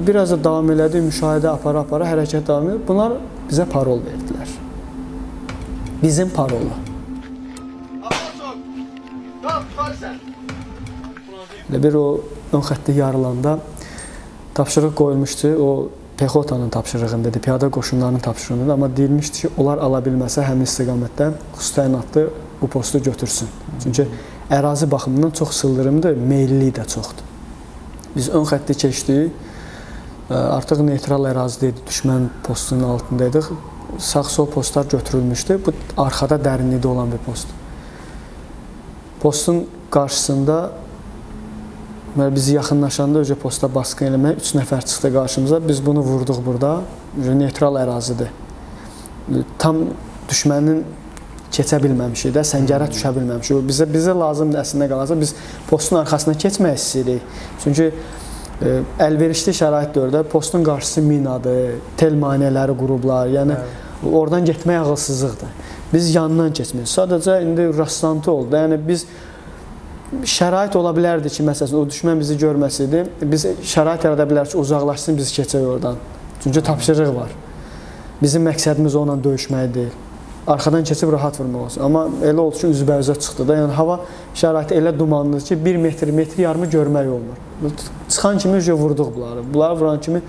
Biraz da davam elədi, müşahidə apara-apara, hərəkət davam edir. Bunlar bizə parol verdilər. Bizim parolu. Bir o ön xətti yarılanda tapşırıq qoyulmuşdu, o pexotanın tapşırığındadır, piyada qoşunlarının tapşırığındadır, amma deyilmişdi ki, onlar ala bilməsə həmin istiqamətdə xüsusi təyinatlı bu postu götürsün. Çünki ərazi baxımından çox sıldırımdır, meyilliyi də çoxdur. Biz ön xətti keçdik, artıq neytral ərazidə idi, düşmən postunun altındaydıq, sağ-sol postlar götürülmüşdü, bu arxada dərinlikdə olan bir post. Postun qarşısında bizi yaxınlaşanda öcə posta baskın eləmək 3 nəfər çıxdı qarşımıza. Biz bunu vurduq burada. Neytral ərazidir. Tam düşmənin keçə bilməmişik də, səngərə düşə bilməmişik. Bizə lazımdır əslində qalarsa, biz postun arxasına keçmək istəyirik. Çünki əlverişli şərait dövrdə postun qarşısı minadır, tel maneələri qurublar. Yəni, oradan getmək ağılsızlıqdır. Biz yanından keçmirik. Sadəcə indi rastlantı oldu. Yəni, biz şərait ola bilərdi ki, məsələn, o düşmən bizi görməsəydi, biz şərait yarada bilərik ki, uzaqlaşsın, biz keçək oradan. Çünki tapşırıq var. Bizim məqsədimiz onunla döyüşmək deyil. Arxadan keçib rahat vurmaq olsun. Amma elə oldu ki, üzbəüzə çıxdı da. Yəni, hava şəraiti elə dumanlıdır ki, 1 metr, metr yarımı görmək olmur. Çıxan kimi vurduq bunları. Bunları vuran kimi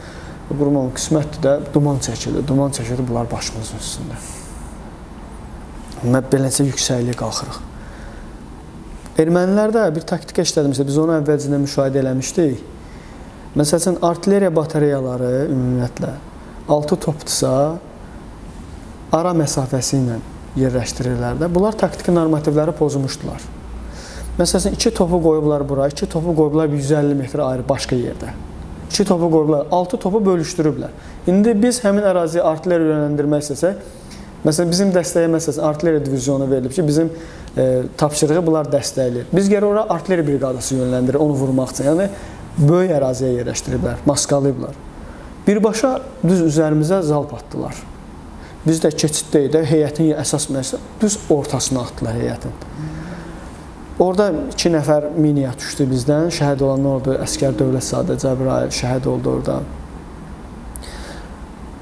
vurmam qismətdir də, duman çəkildi. Duman çəkildi, bunlar başımızın üstündə. Beləncə yüksəkliyə qalxırıq. Ermənilərdə bir taktika işlədirmişsə, biz onu əvvəlcədən müşahidə eləmişdik. Məsələn, artilleriya batareyaları ümumiyyətlə 6 topdursa, ara məsafəsi ilə yerləşdirirlər də. Bunlar taktiki normativləri pozmuşdular. Məsələn, 2 topu qoyublar bura, 2 topu qoyublar 150 metr ayrı başqa yerdə. 2 topu qoyublar, 6 topu bölüşdürüblər. İndi biz həmin əraziyə artilleriya yönləndirmək istəsək, məsələn, bizim dəstəyə artilleriya divizyonu verilib ki, bizim tapşırığı bunlar dəstəkləyir. Biz geri ora artilleriya briqadası yönləndirir, onu vurmaq üçün. Yəni, böyük əraziyə yerləşdiriblər, maskalayıblar. Birbaşa düz üzərimizə zalp atdılar. Biz də keçiddə heyətin əsas məsələ düz ortasına atdılar heyətin. Orada 2 nəfər miniyə düşdü bizdən, şəhid olanlar oldu, əskər Dövlət Sadə Cəbrayil şəhid oldu orada.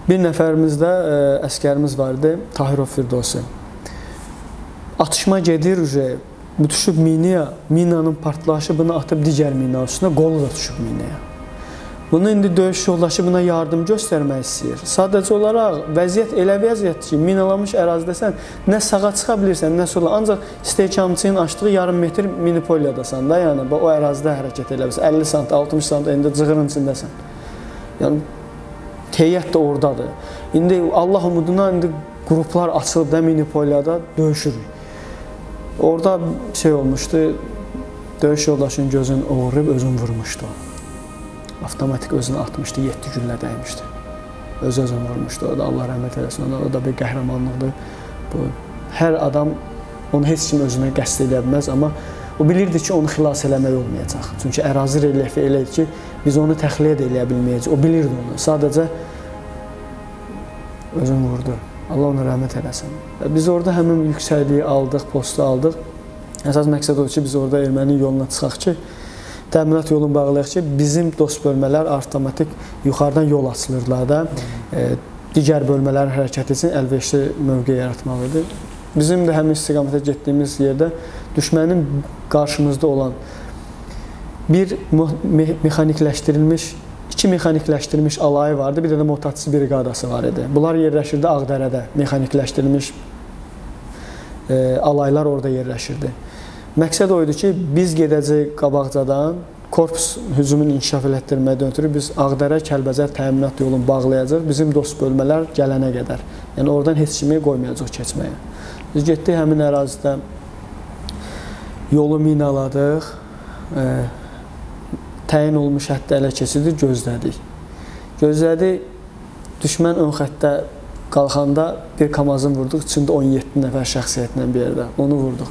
Bir nəfərimiz də əskərimiz var idi, Tahirov Firdovsi. Atışma gedir, bu düşüb minaya, minanın partlayışı bunu atıb digər minanın üstünə, qolu da düşüb minaya. Bunu indi döyüş yoldaşı buna yardım göstərmək istəyir. Sadəcə olaraq vəziyyət elə vəziyyətdir ki, minalanmış ərazidəsən, nə sağa çıxa bilirsən, nə sola. Ancaq istehkamçının açdığı yarım metr minipolyadasan da, yəni o ərazidə hərəkət elə bilirsən. 50 sant, 60 sant, indi cığırın içindəsən. Yəni, heyət də oradadır. İndi Allah umuduna indi qruplar açılıb da minipolyada döyüşürük. Orada şey olmuşdu, döyüş yoldaşının gözünü oğurlayıb özünü vurmuşdu. Avtomatik özünü atmışdı, 7 güllə dəymişdi. Öz-özünü vurmuşdu, o da Allah rəhmət eləsin, o da bir qəhrəmanlıqdır. Hər adam onu heç kim özünə qəsd edə bilməz, amma o bilirdi ki, onu xilas eləmək olmayacaq. Çünki ərazi relyefi elədir ki, biz onu təxliyə də eləyə bilməyəcək. O bilirdi onu, sadəcə özünü vurdu. Allah ona rəhmət eləsin. Biz orada həmin yüksəkliyi aldıq, postu aldıq. Əsas məqsəd odur ki, biz orada erməninin yoluna çıxaq ki, təminat yolunu bağlayaq ki, bizim dost bölmələr avtomatik yuxarıdan yol açılırlar da, digər bölmələrin hərəkəti üçün əlverişli mövqe yaratmalıdır. Bizim də həmin istiqamətə getdiyimiz yerdə düşmənin qarşımızda olan bir iki mexanikləşdirilmiş alayı vardı, bir də motatçı briqadası var idi. Bunlar yerləşirdi Ağdərədə, mexanikləşdirilmiş alaylar orada yerləşirdi. Məqsəd oydu ki, biz gedəcək qabaqcadan korpus hücumunu inkişaf elətdirməyə ötürü biz Ağdərə, Kəlbəcər təminat yolunu bağlayacaq, bizim dost bölmələr gələnə qədər. Yəni, oradan heç kimi qoymayacaq keçməyə. Biz getdik həmin ərazidə yolu minaladıq, təyin olmuş həddə ələ keçirdik, gözlədik. Gözlədik, düşmən ön xəttə qalxanda bir kamazın vurduq, içində 17 nəfər şəxsiyyətlə bir yerdə, onu vurduq.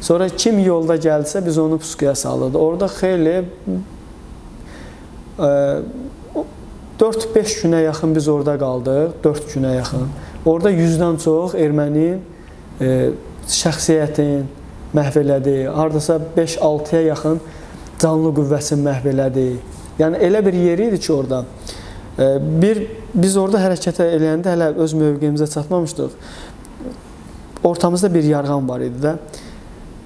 Sonra kim yolda gəldisə, biz onu pusuya salırdı. Orada xeyli 4-5 günə yaxın biz orada qaldıq, 4 günə yaxın. Orada 100-dən çox erməni şəxsiyyətin məhv elədi, hardasa 5-6-ya yaxın canlı qüvvəsini məhv elədi. Yəni elə bir yer idi ki, orada biz orada hərəkətə eləyəndə hələ öz mövqeyimizə çatmamışdıq. Ortamızda bir yarğan var idi də.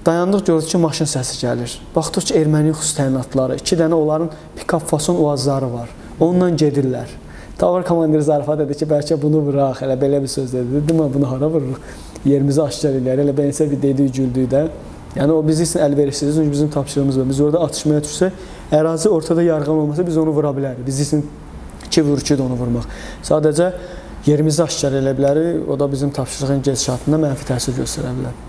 Dayandıq, gördük ki, maşın səsi gəlir. Baxdıq ki, erməni xüsus təyinatları, 2 dənə onların pick-up fason uazları var. Onunla gedirlər. Tabor komandiri zarafat edir ki, bəlkə bunu vuraq, elə belə bir söz dedi. Dedim, bunu hara vururuq? Yerimizi aşkar eləyər, elə bənsə bir dediyi güldük də. Yəni, o bizi üçün əlverişsiz, çünki bizim tapşırığımız var. Biz orada atışmaya düşsə, ərazi ortada yarğan olmasa biz onu vura bilərik. Biz üçün 2 vurucu da onu vurmaq. Sadəcə yerimizi aşkar elə bilərik, o da bizim tapşırığın gedişatında mənfi təsir göstərə bilər.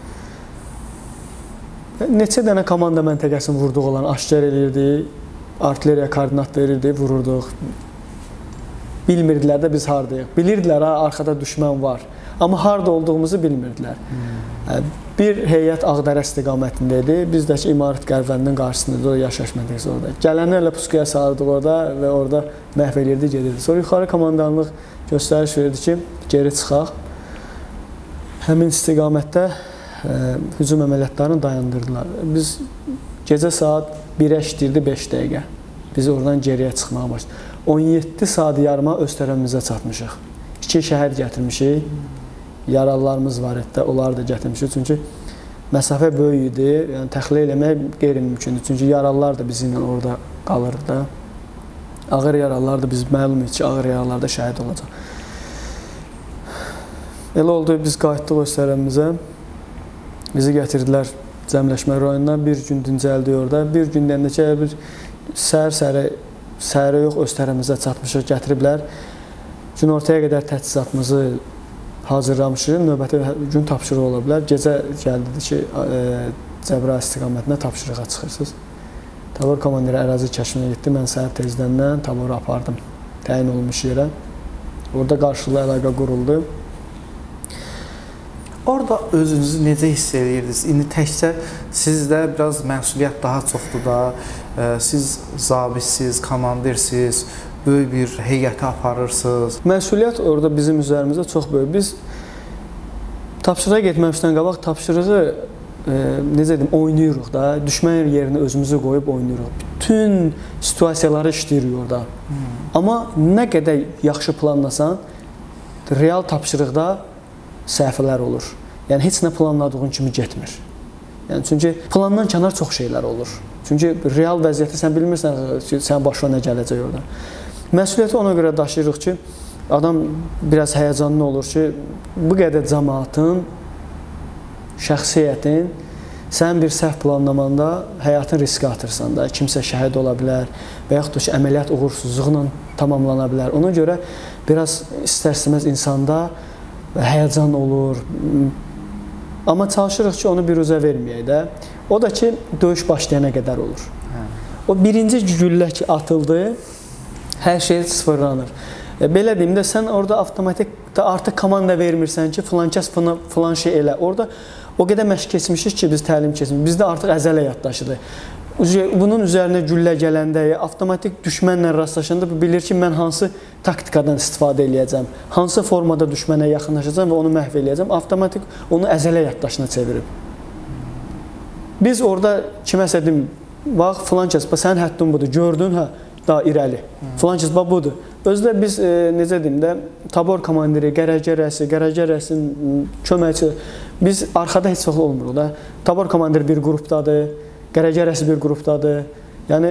Neçə dənə komanda məntəqəsini vurduq olan aşkar eləyirdi, artilleriya koordinat verirdi, vururduq. Bilmirdilər də biz haradayıq. Bilirdilər, arxada düşmən var. Amma harada olduğumuzu bilmirdilər. Bir heyət Ağdərə istiqamətində idi. Biz də ki, İmarət Qərvəndinin qarşısında yaşayış məntəqəsi orada. Gələnlərlə pusuya sarırdıq orada və orada məhv eləyirdi, gedirdi. Sonra yuxarı komandanlıq göstəriş verdi ki, geri çıxaq. Həmin istiqamətdə hücum əməliyyatlarını dayandırdılar. Biz gecə saat 1-ə işləyirdi 5 dəqiqə. Biz oradan geriyə çıxmağa başladıq. 17 saat yarıma öz tərəfimizə çatmışıq. 2 şəhər gətirmişik. Yaralılarımız var etdə, onları da gətirmişik. Çünki məsafə böyük idi. Yəni, təxliyə eləmək qeyri-mümkündür. Çünki yaralılar da bizimlə orada qalırdı da. Ağır yaralılar da biz məlum idi ki, ağır yaralılar da şəhid olacaq. Elə oldu, biz qayıtdıq öz tərəfimizə. Bizi gətirdilər cəmləşmə rayonuna, bir gün dincəldik orada. Bir gün deyəndə ki, bir səhərə yox, öz tərəfimizə çatmışıq, gətiriblər. Gün ortaya qədər təchizatımızı hazırlamışıq, növbəti gün tapşırıq ola bilər. Gecə gəldi ki, Cəbrayıl istiqamətinə tapşırığa çıxırsınız. Tabor komandiri ərazi kəşfinə getdi, mən səhər tezdən taboru apardım təyin olmuş yerə. Orada qarşılıqlı əlaqə quruldu. Orada özünüzü necə hiss edirdiniz? İndi təkcə sizdə biraz məsuliyyət daha çoxdur da, siz zabitsiniz, komandirsiniz, böyük bir heyəti aparırsınız. Məsuliyyət orada bizim üzərimizdə çox böyük. Biz tapşırığa getməmişdən qabaq tapşırığı necə deyim, oynayırıq da, düşmən yerinə özümüzü qoyub oynayırıq. Bütün situasiyaları işləyirik orada. Amma nə qədər yaxşı planlasan, real tapşırıqda səhvlər olur. Yəni, heç nə planladığın kimi getmir. Yəni, çünki plandan kənar çox şeylər olur. Çünki real vəziyyəti sən bilmirsən ki, sənin başına nə gələcək orada. Məsuliyyəti ona görə daşıyırıq ki, adam biraz həyəcanlı olur ki, bu qədər cəmaatın, şəxsiyyətin, sən bir səhv planlamanda həyatın riski atırsan da, kimsə şəhid ola bilər və yaxud da ki, əməliyyat uğursuzluqla tamamlana bilər. Ona görə biraz istər-istəməz insanda həyəcan olur. Amma çalışırıq ki, onu biruzə verməyək də. O da ki, döyüş başlayana qədər olur. O birinci güllə ki, atıldı, hər şey sıfırlanır. Belə deyim də, sən orada avtomatik artıq komanda vermirsən ki, filan kəs filan şey elə. Orada o qədər məşq keçmişik ki, biz təlim keçmişik. Bizdə artıq əzələ yaddaşıdır. Bunun üzərinə güllə gələndə, avtomatik düşmənlə rastlaşanda bilir ki, mən hansı taktikadan istifadə eləyəcəm, hansı formada düşmənə yaxınlaşacam və onu məhv eləyəcəm, avtomatik onu əzələ yaddaşına çevirib. Biz orada kiməsə deyim, bax, filan kəs, sənin həddin budur, gördün, hə, daha irəli, filan kəs, bax, budur. Özdə biz, necə deyim də, tabor komandiri, qərəcə rəsin, köməkçi, biz arxada heç vaxt olmuruq da. Tabor komandiri bir qrupdadır, qərəcə rəsi bir qrupdadır. Yəni,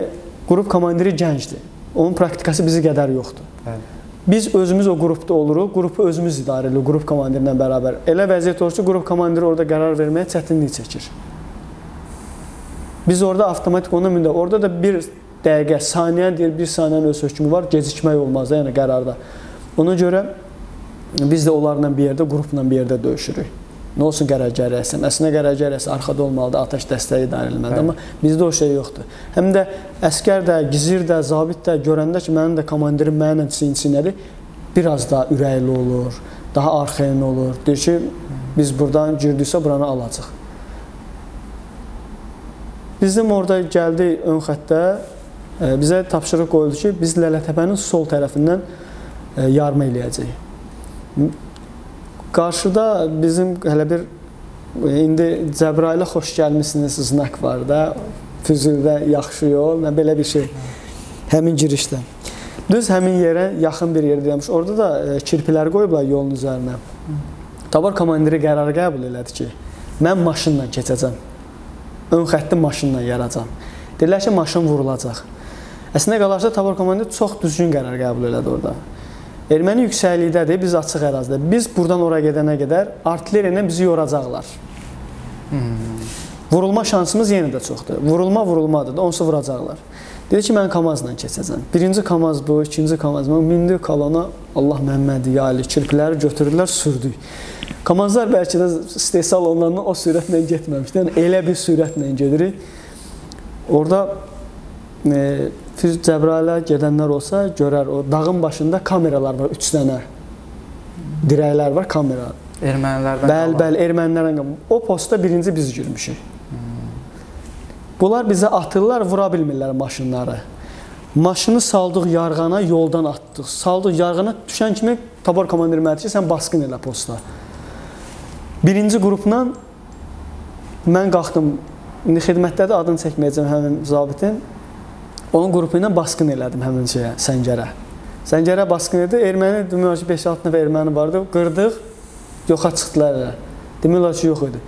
qrup komandiri gəncdir. Onun praktikası bizi qədər yoxdur. Biz özümüz o qrupda oluruq, qrupu özümüz idarə edirik, qrup komandirinlə bərabər. Elə vəziyyət olur ki, qrup komandiri orada qərar verməyə çətinlik çəkir. Biz orada avtomatik ona mündə, orada da bir dəqiqə, saniyə deyir, bir saniyənin öz hökmü var, gecikmək olmaz da, yəni qərarda. Ona görə biz də onlarla bir yerdə, qrupla bir yerdə döyüşürük. Nə olsun qərəcə rəsim? Əslində qərəcə rəsim arxada olmalıdır, atəş dəstəyi idarə edilməlidir, amma bizdə o şey yoxdur. Həm də əskər də, gizir də, zabit də görəndə ki, mənim də komandirim mənimlə çiyin-çiynədir, biraz daha ürəkli olur, daha arxain olur. Deyir ki, biz buradan girdiksə buranı alacaq. Bizim orada gəldi ön xəttə, bizə tapşırıq qoyuldu ki, biz Lələtəpənin sol tərəfindən yarma eləyəcəyik. Qarşıda bizim hələ bir İndi Cəbrailə xoş gəlmisiniz znak var da. Füzuldə yaxşı yol, belə bir şey. Həmin girişdə. Düz həmin yerə yaxın bir yer demiş. Orada da kirpilər qoyublar yolun üzərinə. Tabor komandiri qərarı qəbul elədi ki, mən maşınla keçəcəm. Ön xətti maşınla yaracam. Deyirlər ki, maşın vurulacaq. Əslində qalarsa tabor komandiri çox düzgün qərar qəbul elədi orada. Erməni yüksəklikdədir, biz açıq ərazidə. Biz buradan oraya gedənə qədər artilleriya ilə bizi yoracaqlar. Vurulma şansımız yenə də çoxdur. Vurulmadır da, onsuz vuracaqlar. Dedi ki, mən Kamazla keçəcəm. Birinci Kamaz bu, ikinci Kamaz bu. Mindi kalona, Allah Məhəmmədi, yali, kirpiləri götürdülər, sürdük. Kamazlar bəlkə də istehsal onlarla o sürətlə getməmişdir. Yəni, elə bir sürətlə gedirik. Orada Cəbrailə gedənlər olsa görər, o dağın başında kameralar var, 3 dənə dirəklər var, kamera. Ermənilərdən Bəli, ermənilərdən qalır. O posta birinci biz girmişik. Bunlar bizə atırlar, vura bilmirlər maşınları. Maşını saldıq yarğana, yoldan atdıq. Saldıq yarğana, düşən kimi tabor komandiri mənə ki, sən basqın elə posta. Birinci qrupla mən qalxdım, indi xidmətdə də adını çəkməyəcəm həmin zabitin. Onun qrupu ilə basqın elədim həmin şeyə, Səngərə. Səngərə basqın edir, erməni, demək ki, 5-6 nəfər erməni vardı, qırdıq, yoxa çıxdılar elə. Demək ki, yox idi.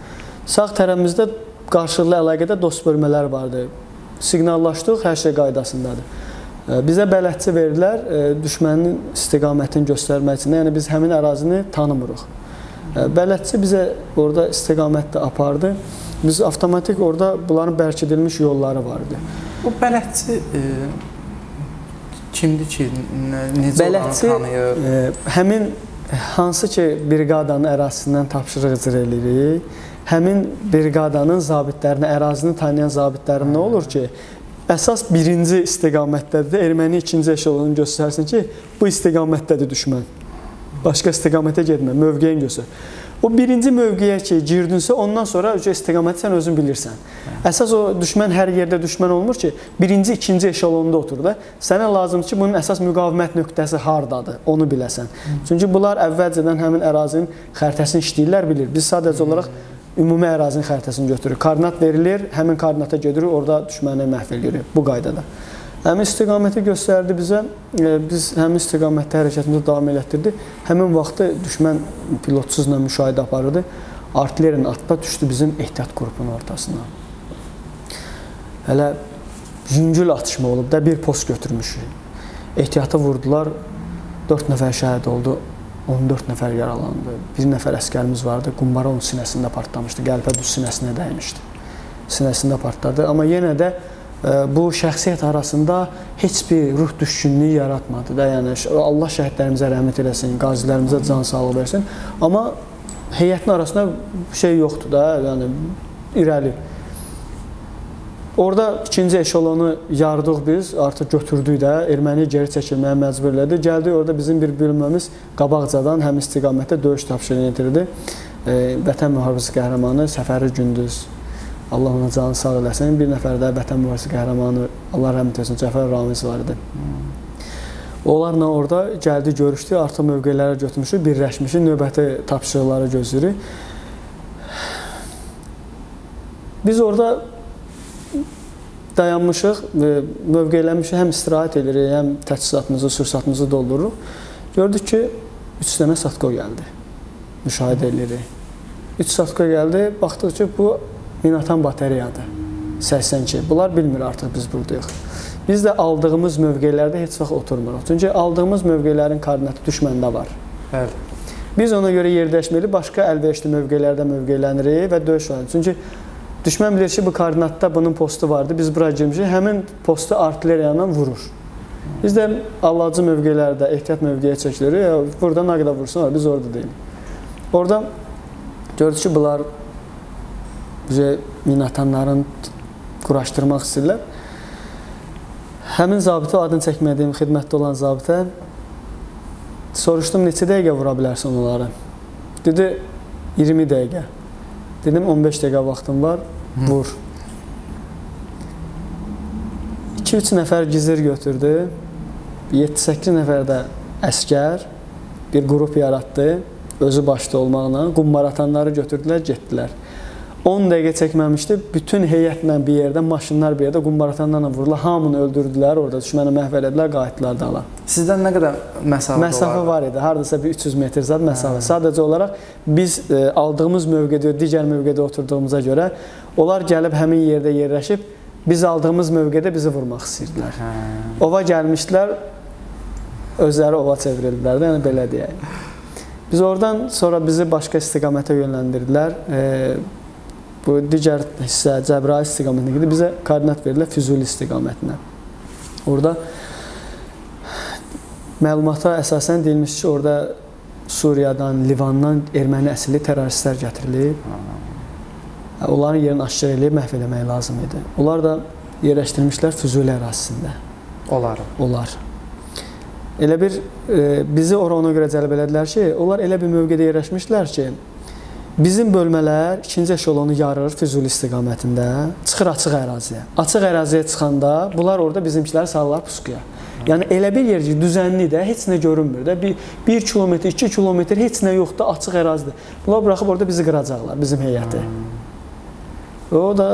Sağ tərəfimizdə qarşılıqlı əlaqədə dost bölmələr vardı. Siqnallaşdıq, hər şey qaydasındadır. Bizə bələdçi verdilər, düşmənin istiqamətini göstərmək üçün. Yəni, biz həmin ərazini tanımırıq. Bələdçi bizə orada istiqamətdə apardı. Biz avtomatik orada bunların bərkidilmiş yolları vardı. O bələdçi kimdir ki, necə olanı tanıyır? Həmin hansı ki, briqadanın ərazisindən tapşırıq icra edirik, həmin briqadanın zabitlərini, ərazini tanıyan zabitlərin nə olur ki, əsas birinci istiqamətdədir, erməni ikinci eşelonu göstərsin ki, bu istiqamətdədir düşmən. Başqa istiqamətə getmə, mövqeyin göstər. O birinci mövqeyə ki, girdinsə, ondan sonra istiqaməti sən özün bilirsən. Əsas o düşmən hər yerdə düşmən olmur ki, birinci, ikinci eşelonda oturur da. Sənə lazımdır ki, bunun əsas müqavimət nöqtəsi hardadır, onu biləsən. Çünki bunlar əvvəlcədən həmin ərazinin xəritəsini işləyirlər, bilir. Biz sadəcə olaraq ümumi ərazinin xəritəsini götürürük. Koordinat verilir, həmin koordinata gedirik, orada düşməni məhv edirik bu qaydada. Həmin istiqaməti göstərdi bizə, biz həmin istiqamətdə hərəkətimizi davam elətdirdik. Həmin vaxtı düşmən pilotsuzla müşahidə aparırdı. Artilleriyanın atda düşdü bizim ehtiyat qrupunun ortasına. Hələ yüngül atışma olub da bir post götürmüşük. Ehtiyatı vurdular, 4 nəfər şəhid oldu, 14 nəfər yaralandı. Bir nəfər əskərimiz vardı, qumbara onun sinəsində partlamışdı, qəlbə düz sinəsinə dəymişdi. Sinəsində partladı, amma yenə də bu şəxsiyyət arasında heç bir ruh düşkünlüyü yaratmadı da, yəni Allah şəhidlərimizə rəhmət eləsin, qazilərimizə can sağlığı versin, amma heyətin arasında şey yoxdur da, yəni irəli. Orada ikinci eşelonu yardıq biz, artıq götürdük də, erməniyə geri çəkilməyə məcbur elədi. Gəldik, orada bizim bir bölməmiz qabaqcadan həm istiqamətdə döyüş tapşırığı yetirdi. Vətən mühafizəsi qəhrəmanı Səfəri Gündüz, Allah ona canı sağ eləsin. Bir nəfər də Vətən mühafizəsi qəhrəmanı, Allah rəhmət etsin, Cəfər Ramiz var idi. Onlarla orada gəldi, görüşdük, artıq mövqelərə götürmüşük, birləşmişik, növbəti tapşırıqları gözləyirik. Biz orada dayanmışıq, mövqeylənmişik, həm istirahət edirik, həm təchizatımızı, sursatımızı doldururuq. Gördük ki, 3 dənə satko gəldi, müşahidə edirik. 3 satko gəldi, baxdıq ki, bu minatan bateriyadır, 82. Bunlar bilmir artıq biz buradayıq. Biz də aldığımız mövqelərdə heç vaxt oturmuruq. Çünki aldığımız mövqelerin koordinatı düşməndə var. Bəli. Biz ona görə yerləşməli, başqa əlverişli mövqelərdə mövqelənirik və döyüş var. Çünki düşmən bilir ki, bu koordinatda bunun postu vardı, biz buraya girmişik, həmin postu artilleriyanla vurur. Biz də alıcı mövqelərdə ehtiyat mövqeyə çəkilir, burada nə qədər vursun, biz orada deyilik. Orada gördük ki, bunlar minatanların quraşdırmaq istəyirlər. Həmin zabitə, adını çəkmədiyim xidmətdə olan zabitə soruşdum, neçə dəqiqə vura bilərsən onları? Dedi, 20 dəqiqə. Dedim, 15 dəqiqə vaxtım var, vur. 2-3 nəfər gizir götürdü, 7-8 nəfər də əskər, bir qrup yaratdı, özü başda olmaqla, qumbara atanları götürdülər, getdilər. 10 dəqiqə çəkməmişdi. Bütün heyətlə bir yerdə, maşınlar bir yerdə qumbaratanlarla vurdular. Hamını öldürdülər, orada düşməni məhv elədilər, qayıtdılar dala. Sizdən nə qədər məsafə Məsafə var idi. Hardasa bir 300 metr zad məsafə. Sadəcə olaraq biz aldığımız mövqedə, digər mövqedə oturduğumuza görə onlar gəlib həmin yerdə yerləşib biz aldığımız mövqedə bizi vurmaq istəyirdilər. Ova gəlmişdilər, özləri ova çevrildilər də, yəni belə deyək. Biz oradan sonra bizi başqa istiqamətə yönləndirdilər. Bu digər hissə Cəbrayıl istiqamətinə gedib bizə koordinat verdilər Füzuli istiqamətinə. Orada məlumata əsasən deyilmiş ki, orada Suriyadan, Livandan erməni əsilli terroristlər gətirilib. Onların yerini aşkar eləyib məhv eləmək lazım idi. Onlar da yerləşdirmişlər Füzuli ərazisində. Onlar. Elə bir bizi ora ona görə cəlb elədilər ki, onlar elə bir mövqedə yerləşmişlər ki, bizim bölmələr 2-ci eşelonu yarır Füzuli istiqamətində, çıxır açıq əraziyə. Açıq əraziyə çıxanda bunlar orada bizimkiləri salırlar puskuya. Yəni elə bir yer ki, düzənli də, heç nə görünmür də. 1 kilometr, 2 kilometr heç nə yoxdur, açıq ərazidir. Bunlar buraxıb orada bizi qıracaqlar, bizim heyəti. O da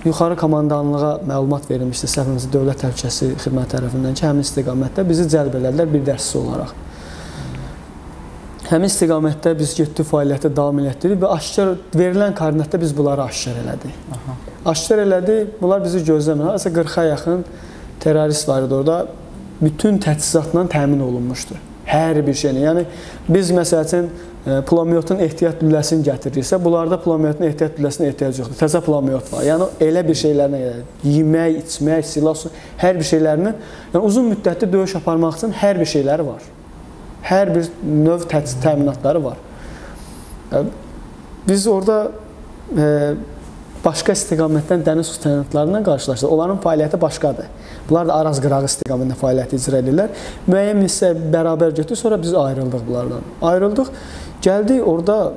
yuxarı komandanlığa məlumat verilmişdi səhvimizdə Dövlət Təhlükəsizlik Xidməti tərəfindən ki, həmin istiqamətdə bizi cəlb elədilər bir dərsçisi olaraq. Həmin istiqamətdə biz getdik, fəaliyyəti davam etdirdik və aşkar verilən koordinatda biz bunları aşkar elədik. Aşkar elədik, bunlar bizi gözləmir. Aslında 40-a yaxın terrorist var idi orada, bütün təchizatla təmin olunmuşdu. Hər bir şeyini. Yəni, biz məsəl üçün pulamyotun ehtiyat lüləsini gətirirsə, bunlarda pulamyotun ehtiyat lüləsinə ehtiyac yoxdur. Təzə pulamyot var. Yəni, elə bir şeylərinə gəlir. Yemək, içmək, silah, hər bir şeylərini, yəni uzun müddətli döyüş aparmaq üçün hər bir şeyləri var. Hər bir növ təminatları var. Biz orada başqa istiqamətdən dəniz su təminatlarından qarşılaşdıq. Onların fəaliyyəti başqadır. Bunlar da Araz-Qırağı istiqamətində fəaliyyəti icra edirlər. Müəyyən hissə bərabər getdik, sonra biz ayrıldıq bunlardan. Ayrıldıq, gəldik orada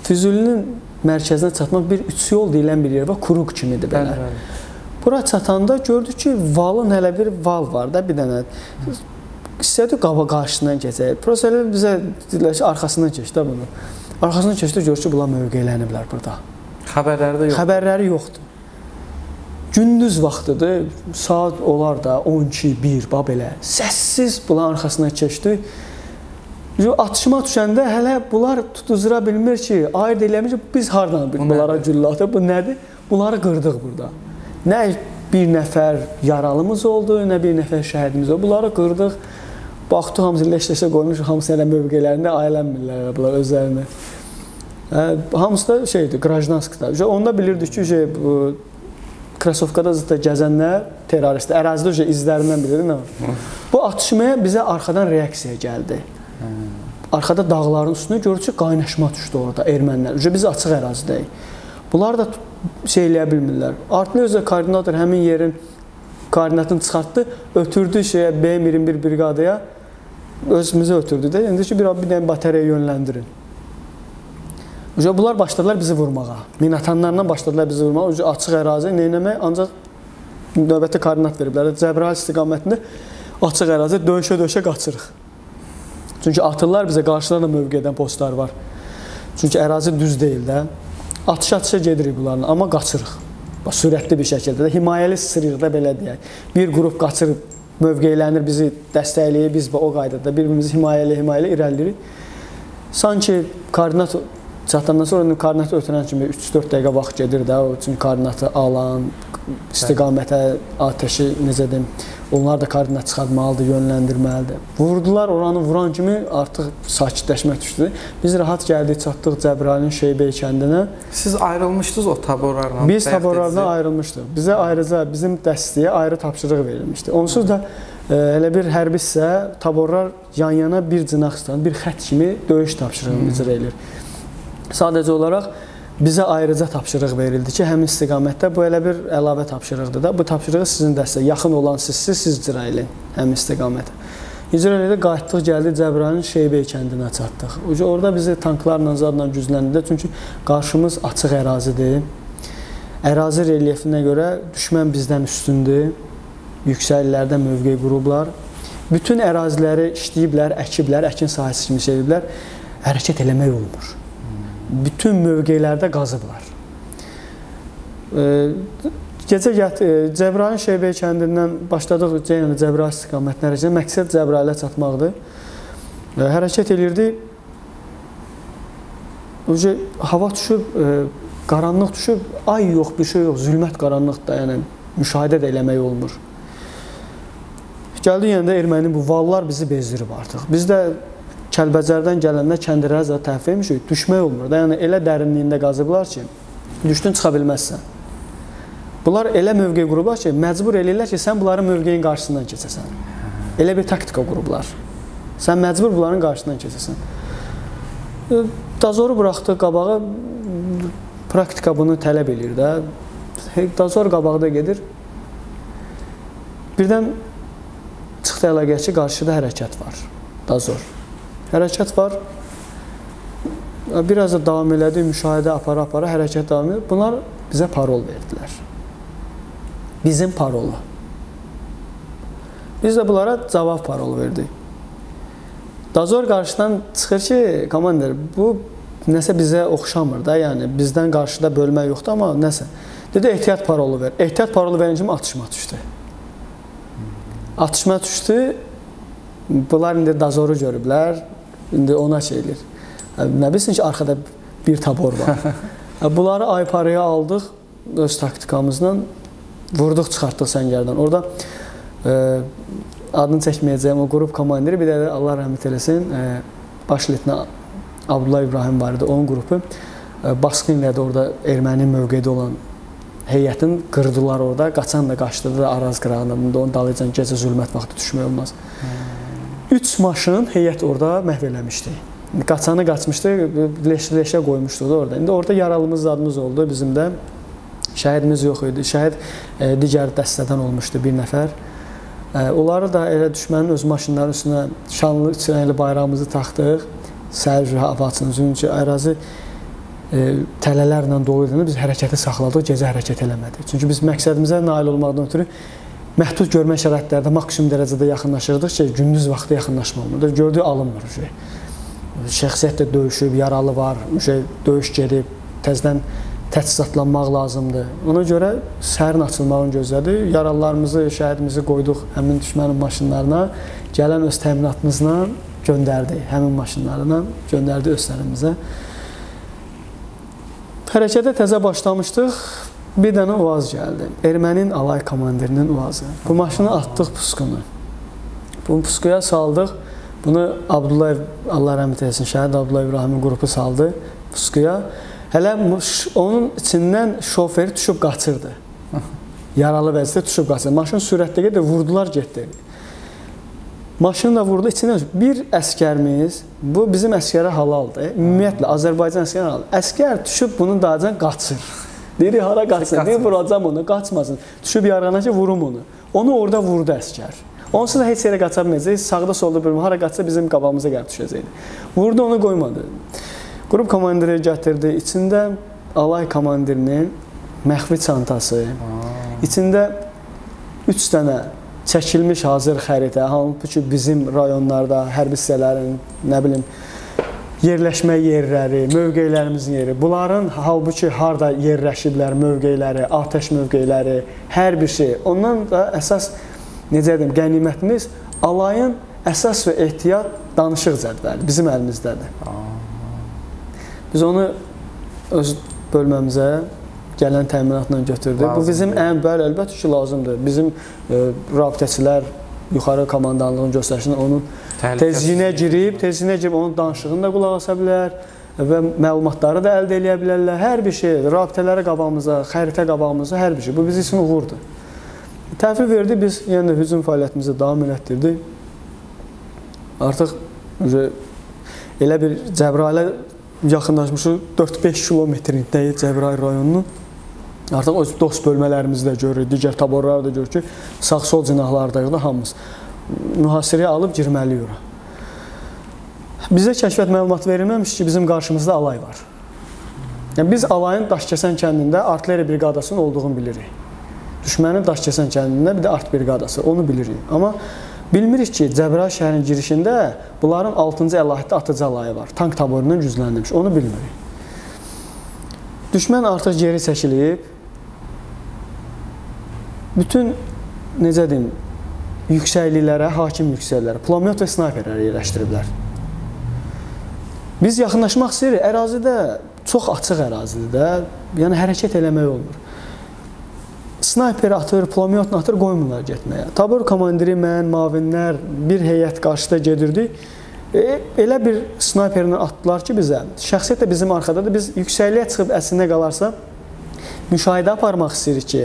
Füzulinin mərkəzinə çatmaq bir üç yol deyilən bir yer var, Kuruq kimidir belə. Bura çatanda gördük ki, valın hələ bir val var da, bir dənə. İstədik qaba qarşısından keçək. Prosta elə bizə dedilər ki, arxasından keçdi bunu. Arxasından keçdi, görür ki, bunlar mövqeyləniblər burada. Xəbərləri də yoxdur. Xəbərləri yoxdur. Gündüz vaxtıdır, saat olar da 12, 1, belə. Səssiz bunların arxasından keçdi. Atışma düşəndə hələ bunlar tutuzura bilmir ki, ayırt eləmir ki, biz hardan bunlara güllə atıb, bu nədir? Bunları qırdıq burada. Nə bir nəfər yaralımız oldu, nə bir nəfər şəhidimiz oldu. Bunları qırdıq. Baxdıq, hamısı leş-leşə qoymuşuq, hamısı elə mövqelərində aylənmirlər bunlar özlərini. Hamısı da şeydir, Qrajdanskda. Onda bilirdik ki, Krasovkada zıtda gəzənlər terroristdir. Ərazidə izlərindən bilirdik. Bu atışmaya bizə arxadan reaksiya gəldi. Arkada dağların üstünə görür ki, qaynaşma düşdü orada ermənilər. Biz açıq ərazidəyik. Bunlar da şey eləyə bilmirlər. Artlı özə koordinator həmin yerin koordinatını çıxartdı, ötürdü BM21 briqadaya, özümüzə ötürdü də. İndi ki, bir dənə batariyaya yönləndirin. Bunlar başladılar bizi vurmağa. Minatanlarla başladılar bizi vurmağa. Açıq ərazi, neynəmək? Ancaq növbəti koordinat veriblər. Cəbrayıl istiqamətində açıq ərazi döyüşə-döyüşə qaçırıq. Çünki atırlar bizə, qarşılarında mövqedən postlar var. Çünki ərazi düz deyil də. Atışa gedirik bunlarla, amma qaçırıq. Sürətli bir şəkildə də, himayəli sırıqda belə deyək. Bir qrup qaçırıb, mövqeylənir, bizi dəstəkləyir, biz o qaydada bir-birimizi himayəli irəliyirik. Sanki koordinat çatandan sonra koordinatı ötürən kimi 3-4 dəqiqə vaxt gedir də, o üçün koordinatı alan, istiqamətə, atəşi, necə deyim, onlar da koordinat çıxartmalıdır, yönləndirməlidir. Vurdular, oranı vuran kimi artıq sakitləşmək düşdü. Biz rahat gəldik, çatdıq Cəbrayılın Şeybey kəndinə. Siz ayrılmışdınız o taborlarla? Biz taborlardan ayrılmışdıq. Bizə ayrıca bizim dəstəyə ayrı tapşırıq verilmişdi. Onsuz da elə bir hərbi hissə, taborlar yan-yana bir cınaqstan, bir xət kimi döyüş tapşırığını icra edir. Sadəcə olaraq bizə ayrıca tapşırıq verildi ki, həmin istiqamətdə bu elə bir əlavə tapşırıqdır da. Bu tapşırığı sizin dəstə, yaxın olan siz icra edin həmin istiqamətə. İcra edib, qayıtdıq, gəldik Cəbrayılın Şeybey kəndinə çatdıq. Orada bizi tanklarla, zadla gücləndirdi. Çünki qarşımız açıq ərazidir. Ərazi relyefinə görə düşmən bizdən üstündür. Yüksək illərdə mövqe qurublar. Bütün əraziləri işləyiblər, əkiblər, əkin sahəsi kimi ediblər. Hərəkət eləmək olmur. bütün mövqelərdə qazıblar. Gecə Cəbrayılın Şeybəy kəndindən başladıq Cəbrayıl istiqamətlərəcə. Məqsəd Cəbrayilə çatmaqdır. Hərəkət edirdi. Hava düşüb, qaranlıq düşüb, ay yox, bir şey yox, zülmət qaranlıqda, yəni müşahidə də eləmək olmur. Gəldi yenə də erməni bu vallar bizi bezdirib artıq. Biz də Kəlbəcərdən gələndə kəndirlərə zət təhvil etmişik, düşmək olmur da, yəni elə dərinliyində qazıblar ki, düşdün çıxa bilməzsən. Bunlar elə mövqe qurublar ki, məcbur eləyirlər ki, sən bunların mövqeyin qarşısından keçəsən. Elə bir taktika qurublar. Sən məcbur bunların qarşısından keçəsən. Dazoru buraxdı qabağa, praktika bunu tələb edir də. Dazor qabaqda gedir. Birdən çıxdı əlaqəyə ki, qarşıda hərəkət var. Dazor. Hərəkət var. Biraz da davam elədi, müşahidə apara-apara hərəkət davam edir. Bunlar bizə parol verdilər. Bizim parolu. Biz də bunlara cavab parolu verdik. Dazor qarşıdan çıxır ki, komandir, bu nəsə bizə oxşamır da, yəni bizdən qarşıda bölmə yoxdur, amma nəsə. Dedi, ehtiyat parolu ver. Ehtiyat parolu verince atışma düşdü. Atışma düşdü. Bunlar indi Dazoru görüblər. İndi ona şeylir. Nə bilsin ki, arkada bir tabor var. Bunları ayparıya aldıq öz taktikamızla. Vurduq, çıxartdıq səngərdən. Orada adını çəkməyəcəyim o qrup komandiri, bir də Allah rəhmət eləsin, baş leytenant Abdullah İbrahim var idi, onun qrupu. Baskın ilə də orada erməni mövqedə olan heyətin qırdılar orada. Qaçan da qaçdı da Araz qırağında. Onun dalıcan gecə zülmət vaxtı düşmək olmaz. 3 maşın heyət orada məhv eləmişdi. Qaçanı qaçmışdı, leşə qoymuşdu da orada. İndi orada yaralımız zadımız oldu bizim də. Şəhidimiz yox idi. Şəhid digər dəstədən olmuşdu bir nəfər. Onları da elə düşmənin öz maşınların üstünə şanlı çirəkli bayrağımızı taxdıq. Səhər havaçının çünki ərazi tələlərlə dolu idi. Biz hərəkəti saxladıq, gecə hərəkət eləmədik. Çünki biz məqsədimizə nail olmaqdan ötürü məhdud görmə şəraitlərdə maksimum dərəcədə yaxınlaşırdıq ki, gündüz vaxtı yaxınlaşmamalıdır. Gördüyü alınmır. Şəxsiyyət də döyüşüb, yaralı var, döyüş gedib, təzədən təchizatlanmaq lazımdır. Ona görə səhərin açılmağını gözlədi. Yaralılarımızı, şəhidimizi qoyduq həmin düşmənin maşınlarına, gələn öz təminatımızla göndərdi, həmin maşınlarına göndərdi özlərimizə. Hərəkətə təzə başlamışdıq. Bir dənə uaz gəldi. Ermənin alay komandirinin uazı. Bu maşını atdıq puskunu. Bu puskuya saldıq. Bunu Abdullah, Allah rəhmət eləsin, şəhid Abdullah İbrahimin qrupu saldı puskuya. Hələ onun içindən şoferi düşüb qaçırdı. Yaralı vəziyyətdə düşüb qaçırdı. Maşın sürətdə gedir, vurdular, getdi. Maşını da vurdu, içindən bir əskərimiz, bu bizim əskərə halaldır. Ümumiyyətlə, Azərbaycan əskərə halaldır. Əskər düşüb bunun dağıcan qaçır. Deyir, hara qaçsın, deyir, vuracam onu, qaçmasın. Düşüb yarğana ki, vurum onu. Onu orada vurdu əskər. Onsuz da heç yerə qaça bilməyəcək, sağda solda bölmə, hara qaçsa bizim qabağımıza gəlib düşəcəkdi. Vurdu, onu qoymadı. Qrup komandiri gətirdi, içində alay komandirinin məxfi çantası, içində 3 dənə çəkilmiş hazır xəritə, halbuki bizim rayonlarda, hərbi hissələrin, nə bilim, yerləşmə yerləri, mövqelərimizin yeri, bunların halbuki harada yerləşiblər mövqeləri, atəş mövqeləri, hər bir şey. Ondan da əsas, necə edim, qənimətimiz alayın əsas və ehtiyat danışıq cədvəli bizim əlimizdədir. Biz onu öz bölməmizə gələn təminatla götürdük. Bu bizim ən bəli, əlbəttə ki, lazımdır. Bizim rabitəçilər yuxarı komandanlığın göstərişində onun tezliyinə girib onun danışığını da qulaq asa bilər və məlumatları da əldə edə bilərlər. Hər bir şey, rabitələri qabağımıza, xəritə qabağımıza, hər bir şey. Bu bizim üçün uğurdur. Təhvil verdi, biz yenə də hücum fəaliyyətimizi davam elətdirdik. Artıq elə bir Cəbrailə yaxınlaşmışıq, 4-5 kilometrindəyik Cəbrayıl rayonunun. Artıq o dost bölmələrimizi də görürük, digər taborları da görürük ki, sağ-sol cinahlardayıq da hamımız. Mühasirəyə alıb girməliyik ora. Bizə kəşfiyyat məlumat verilməmiş ki, bizim qarşımızda alay var. Yəni, biz alayın Daşkəsən kəndində artilleriya briqadasının olduğunu bilirik. Düşmənin Daşkəsən kəndində bir də art briqadası, onu bilirik. Amma bilmirik ki, Cəbrayıl şəhərinin girişində bunların 6-cı əlahiddə atıcı alayı var. Tank taborundan gücləndirmiş, onu bilmirik. Düşmən artıq geri çəkilib. Bütün, necə deyim, yüksəkliklərə, hakim yüksəkliklərə, pulemyot və snayperləri yerləşdiriblər. Biz yaxınlaşmaq istəyirik. Ərazidə, çox açıq ərazidir də, yəni hərəkət eləmək olmur. Snayperi atır, pulemyotla atır, qoymurlar getməyə. Tabor komandiri, mən, mavinlər, bir heyət qarşıda gedirdi. Elə bir snayperlə atdılar ki bizə, şəxsiyyət də bizim arxadadır. Biz yüksəkliyə çıxıb əslində qalarsa, müşahidə aparmaq istəyirik ki,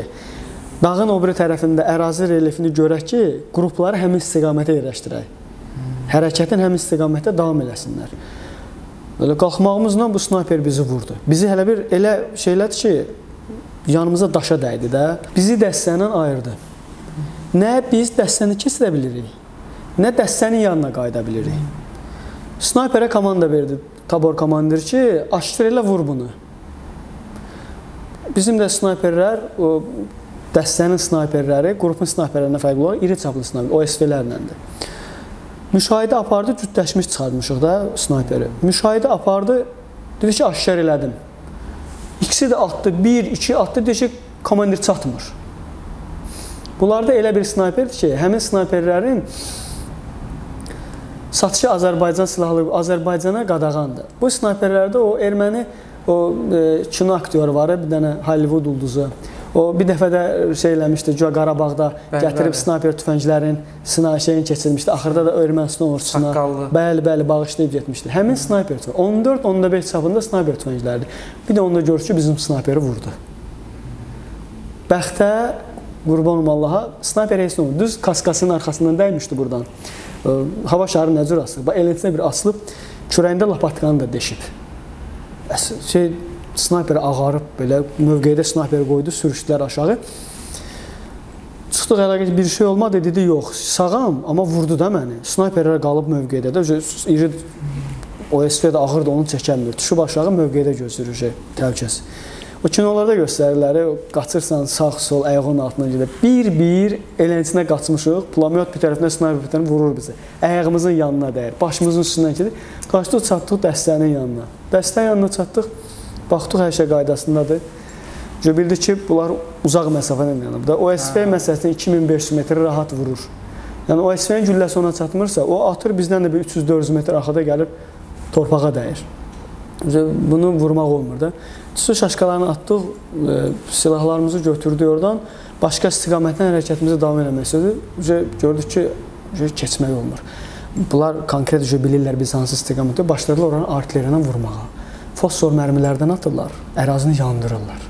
dağın o biri tərəfində ərazi relyefini görək ki, qrupları həmin istiqamətə yerləşdirək. Hərəkətin həmin istiqamətə davam eləsinlər. Böyle qalxmağımızla bu snayper bizi vurdu. Bizi hələ bir elə şeylədir ki, yanımıza daşa dəydi də, bizi dəstəndən ayırdı. Nə biz dəstəni kesilə bilirik, nə dəstənin yanına qayıda bilirik. Snayperə komanda verdi tabor komandiri ki, aştır elə vur bunu. Bizim də snayperlər, o dəstənin snayperləri, qrupun snayperlərinə fərqli olaraq iri çaplı snayper, OSV-lərləndir. Müşahidə apardı, cütləşmiş çıxartmışıq da snayperi. Müşahidə apardı, dedi ki, aşkar elədim. İkisi də atdı, 1-2 atdı, dedi ki, komandir çatmır. Bunlarda elə bir snayperdir ki, həmin snayperlərin satışı Azərbaycan silahlı, Azərbaycana qadağandır. Bu snayperlərdə o erməni, o kino aktyoru var, bir dənə Hollywood ulduzu. O bir dəfə də şey eləmişdi, Qarabağda gətirib snayper tüfənglərin şeyini keçirmişdi. Axırda da Ermənistan ordusuna bəli bağışlayıb getmişdi. Həmin snayper tüfəng 14-15 çapında snayper tüfənglərdir. Bir də onda görür ki, bizim snayperi vurdu. Bəxtə, qurban olum Allaha, snayper heç nə oldu. Düz kaskasının arxasından dəymişdi buradan. Hava şarı nə cür asılıb? Elintinə bir asılıb, kürəyində lapatkanı da deşib. Snayperi ağarıb, belə mövqedə snayperi qoydu, sürüşdülər aşağı. Çıxdıq əlaqə bir şey olmadı, dedi, yox, sağam, amma vurdu da məni. Snayperlər qalıb mövqedə də, iri OSV də ağırdı, onu çəkəmir. Düşüb aşağı mövqedə gözləyir, təhlükəsi. O kinolarda göstərirlər, qaçırsan sağ, sol, ayağının altına gedir. Bir-bir elintinə qaçmışıq, pulemyot bir tərəfindən, snayper bir tərəfindən vurur bizi. Ayağımızın yanına dəyir, başımızın üstündən gedir. Qaçdıq, çatdıq dəstənin yanına. Dəstənin yanına çatdıq. Baxdıq, hər şey qaydasındadır. Bildik ki, bunlar uzaq məsafədən yanıb da. OSV məsələsində 2500 metr rahat vurur. Yəni, OSV-nin gülləsi ona çatmırsa, o atır bizdən də bir 300-400 metr axıda gəlib torpağa dəyir. Bunu vurmaq olmur da. Su şaşkalarını atdıq, silahlarımızı götürdük oradan. Başqa istiqamətdən hərəkətimizi davam eləmək istədik. Gördük ki, keçmək olmur. Bunlar konkret bilirlər biz hansı istiqamətdə. Başladılar oranı artilleriyadan vurmağa. Fosfor mərmilərdən atırlar, ərazini yandırırlar.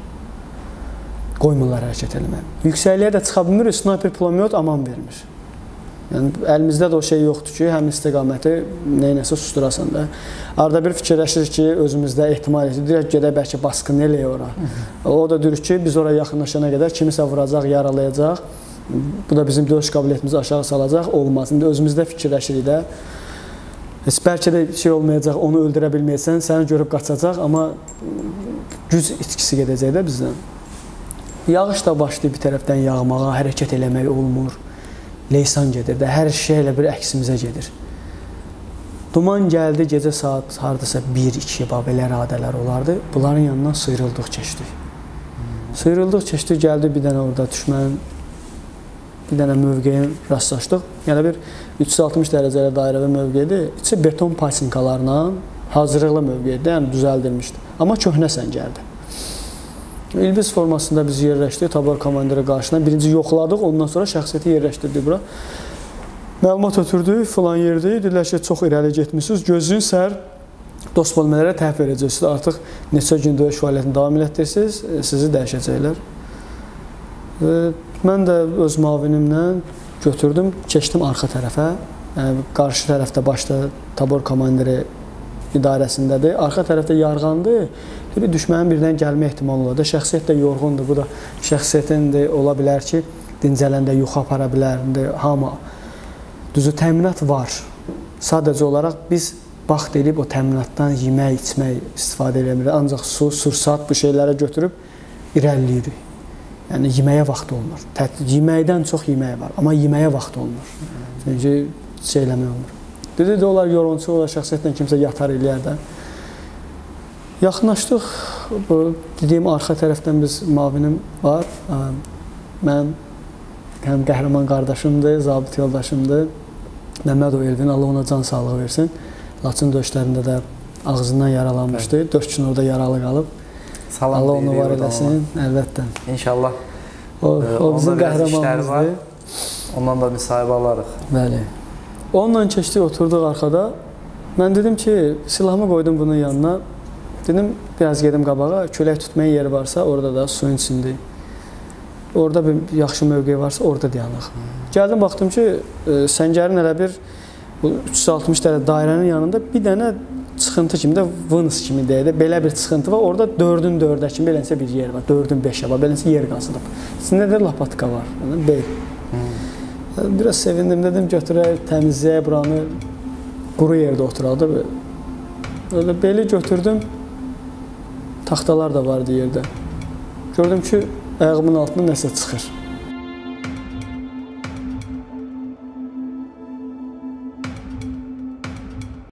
Qoymurlar hərəkət eləməyə. Yüksəkliyə də çıxa bilmir, snayper pulemyot aman vermir. Yəni, əlimizdə də o şey yoxdur ki, həm istiqaməti neynəsə susturasan da. Arada bir fikirləşirik ki, özümüzdə ehtimal edir, gedək bəlkə baskın eləyə ora. O da deyir ki, biz oraya yaxınlaşana qədər kimisə vuracaq, yaralayacaq. Bu da bizim döyüş qabiliyyətimizi aşağı salacaq, olmaz. İndi özümüzdə fikirləşirik də. Bəlkə də şey olmayacaq, onu öldürə bilməyəsən, səni görüb qaçacaq, amma güc itkisi gedəcək də bizdən. Yağış da başlayıb bir tərəfdən yağmağa, hərəkət eləmək olmur. Leysan gedir də, hər şey elə bir əksimizə gedir. Duman gəldi, gecə saat haradasa 1-2 belə radələr olardı. Bunların yanından sıyrıldıq, keçdik. Sıyrıldıq, keçdik, gəldi bir dənə orada düşmənin bir dənə mövqeyə rastlaşdıq. Yəni bir 360 dərəcəli dairəvi mövqedir. İçi beton pasinkalarla hazırlıqlı mövqedir, yəni düzəldilmişdi. Amma köhnə səngərdir. İlbiz formasında biz yerləşdik, tabor komandiri qarşısına. Birinci yoxladıq, ondan sonra şəxsiyyəti yerləşdirdik bura. Məlumat ötürdük, filan yerdir. Dedilər ki, çox irəli getmişsiniz. Gözləyin səhər dost bölmələrə təhvil verəcəksiniz. Artıq neçə gün döyüş fəaliyyətini davam elətdirsiniz, sizi dəyişəcəklər. Mən də öz mavinimlə götürdüm, keçdim arxa tərəfə. Qarşı tərəfdə başda tabor komandiri idarəsindədir. Arxa tərəfdə yarğandır. Bir düşmənin birdən gəlmə ehtimalı olar. Şəxsiyyət də yorğundur. Bu da şəxsiyyətin də ola bilər ki, dincələndə yuxu apara bilər. Hamı düzü təminat var. Sadəcə olaraq biz vaxt edib o təminatdan yemək, içmək istifadə eləmirik. Ancaq su, sursat bu şeylərə götürüb irəliləyirik. Yəni yeməyə vaxt olmur. Yeməkdən çox yemək var, amma yeməyə vaxt olmur. Çünki şey eləmək olmur. Dedi, onlar yorğunçu olar, şəxsiyyətlə kimsə yatar eləyər də. Yaxınlaşdıq. Bu dediyim arxa tərəfdən biz müavinim var. Mən həm qəhrəman qardaşımdır, zabit yoldaşımdır. Məmmədov Elvin, Allah ona can sağlığı versin. Laçın döyüşlərində də ağzından yaralanmışdı. 4 gün orada yaralı qalıb. Salam Allah onu var eləsin, əlbəttə. İnşallah. O bizim qəhrəmanımızdır. Ondan da müsahibə alarıq. Bəli. Onunla keçdik, oturduq arxada. Mən dedim ki, silahımı qoydum bunun yanına. Dedim, biraz gedim qabağa, külək tutmayan yeri varsa, orada da suyun içində. Orada bir yaxşı mövqeyi varsa, orada dayanıq. Gəldim, baxdım ki, səngərin elə bir 360 dərəcə dairənin yanında bir dənə çıxıntı kimi də vınıs kimi deyək də, belə bir çıxıntı var. Orada 4-ün 4-ə kimi beləncə bir yer var, 4-ün 5-ə var, beləncə yer qazılıb. İçində də lapatka var, bel. Biraz sevindim, dedim, götürək, təmizləyək buranı, quru yerdə oturaq da. Öyle beli götürdüm, taxtalar da vardı yerdə. Gördüm ki, ayağımın altında nəsə çıxır.